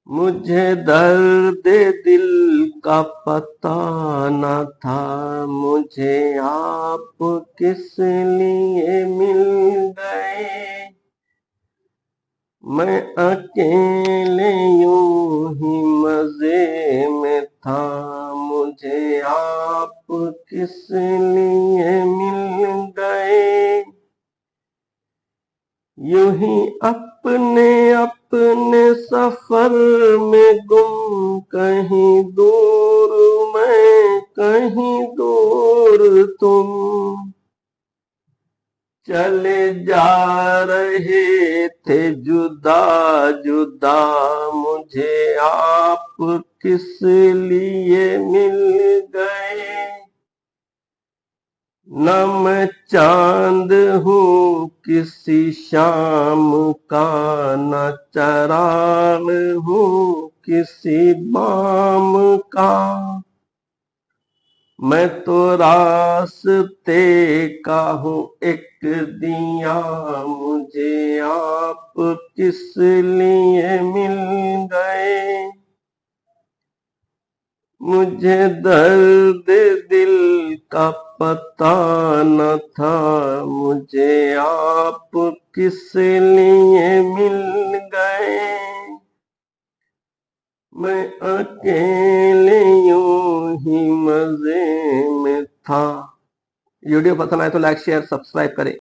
मुझे दर्द दिल का पता न था, मुझे आप किस लिए मिल गए। मैं अकेले यूं ही मजे में था, मुझे आप किस लिए मिल गए। यूं ही अपने अपने सफर में गुम, कहीं दूर मैं कहीं दूर तुम। चले जा रहे थे जुदा जुदा, मुझे आप किस लिए मिल गए। न मैं चांद हूँ किसी शाम का, न चराग हूँ किसी बाम का। मैं तो रास्ते का हूँ एक दिया, मुझे आप किस लिए मिल गए। मुझे दर्द दिल का पता न था, मुझे आप किस लिए मिल गए। मैं अकेले यूं ही मजे में था। वीडियो पसंद आए तो लाइक शेयर सब्सक्राइब करें।